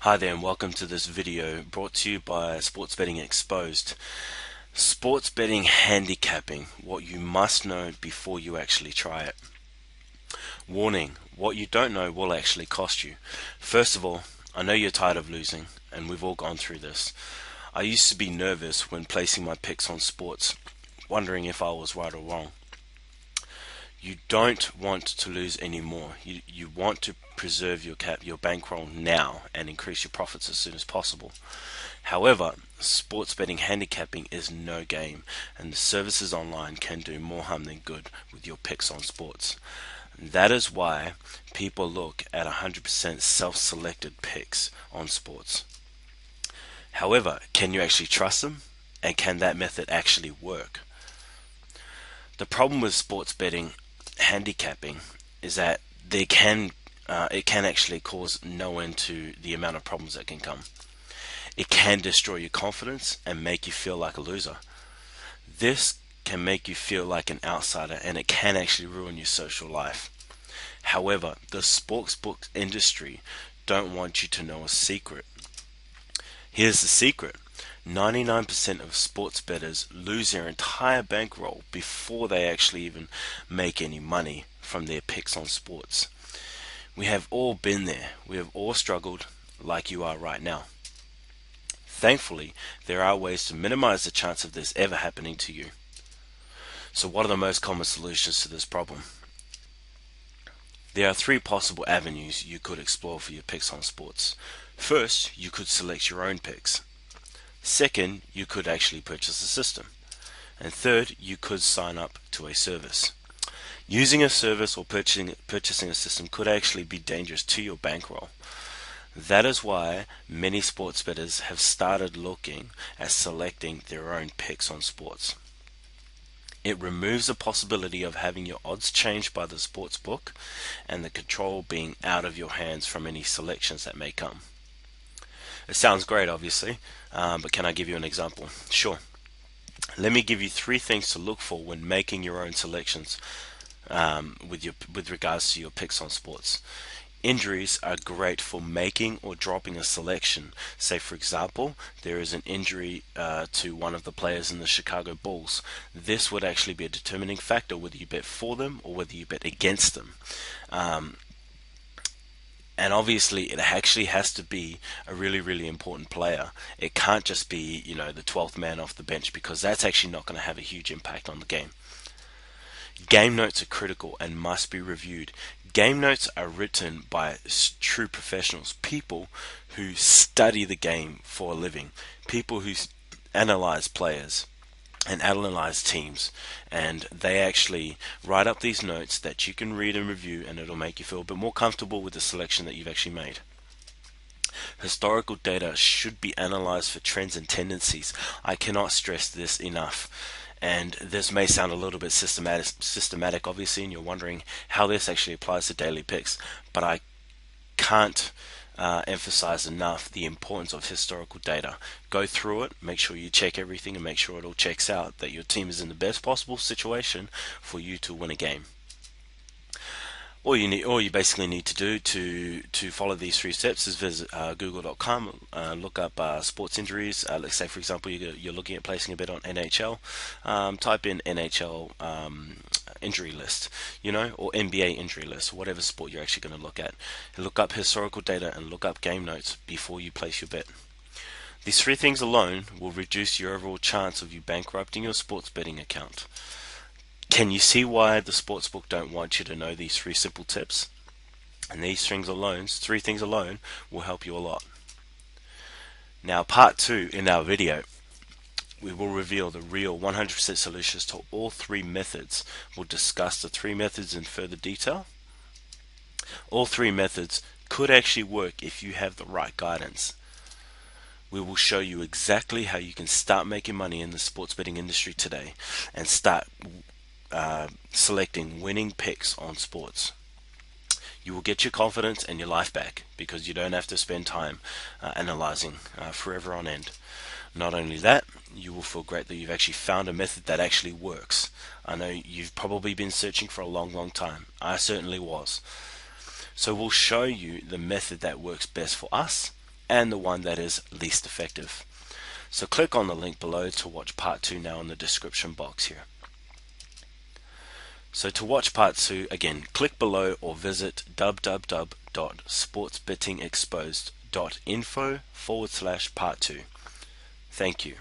Hi there and welcome to this video brought to you by Sports Betting Exposed. Sports betting handicapping, what you must know before you actually try it. Warning, what you don't know will actually cost you. First of all, I know you're tired of losing, and we've all gone through this. I used to be nervous when placing my picks on sports, wondering if I was right or wrong. You don't want to lose anymore. You want to preserve your bankroll now and increase your profits as soon as possible. However, sports betting handicapping is no game, and the services online can do more harm than good with your picks on sports. That is why people look at 100% self-selected picks on sports. However, can you actually trust them? And can that method actually work? The problem with sports betting handicapping is that it can actually cause no end to the amount of problems that can come. It can destroy your confidence and make you feel like a loser. This can make you feel like an outsider, and it can actually ruin your social life. However, the sportsbook industry don't want you to know a secret. Here's the secret. 99% of sports bettors lose their entire bankroll before they actually even make any money from their picks on sports. We have all been there. We have all struggled like you are right now. Thankfully, there are ways to minimize the chance of this ever happening to you. So what are the most common solutions to this problem? There are three possible avenues you could explore for your picks on sports. First, you could select your own picks. Second, you could actually purchase a system. And third, you could sign up to a service. Using a service or purchasing a system could actually be dangerous to your bankroll. That is why many sports bettors have started looking at selecting their own picks on sports. It removes the possibility of having your odds changed by the sports book and the control being out of your hands from any selections that may come. It sounds great, obviously, but can I give you an example? Sure. Let me give you three things to look for when making your own selections with regards to your picks on sports. Injuries are great for making or dropping a selection. Say, for example, there is an injury to one of the players in the Chicago Bulls. This would actually be a determining factor whether you bet for them or whether you bet against them. And obviously, it actually has to be a really important player. It can't just be, the 12th man off the bench, because that's actually not going to have a huge impact on the game. Game notes are critical and must be reviewed. Game notes are written by true professionals, people who study the game for a living, people who analyze players and analyze teams, and they actually write up these notes that you can read and review, and it'll make you feel a bit more comfortable with the selection that you've actually made. Historical data should be analyzed for trends and tendencies. I cannot stress this enough. And this may sound a little bit systematic obviously, and you're wondering how this actually applies to daily picks, but I can't emphasize enough the importance of historical data. Go through it, make sure you check everything, and make sure it all checks out, that your team is in the best possible situation for you to win a game. All you basically need to do to follow these three steps is visit google.com, look up sports injuries. Let's say, for example, you're looking at placing a bet on NHL. Type in NHL injury list, or NBA injury list, whatever sport you're actually going to look at. Look up historical data and look up game notes before you place your bet. These three things alone will reduce your overall chance of you bankrupting your sports betting account. Can you see why the sportsbook don't want you to know these three simple tips? And these three things alone will help you a lot. Now, part 2 in our video, we will reveal the real 100% solutions to all three methods. We'll discuss the three methods in further detail. All three methods could actually work if you have the right guidance. We will show you exactly how you can start making money in the sports betting industry today and start selecting winning picks on sports. You will get your confidence and your life back, because you don't have to spend time analyzing forever on end. Not only that, you will feel great that you've actually found a method that actually works. I know you've probably been searching for a long time. I certainly was. So we'll show you the method that works best for us and the one that is least effective. So click on the link below to watch part 2 now in the description box here. So to watch part 2, again, click below or visit www.sportsbettingexposed.info/part 2. Thank you.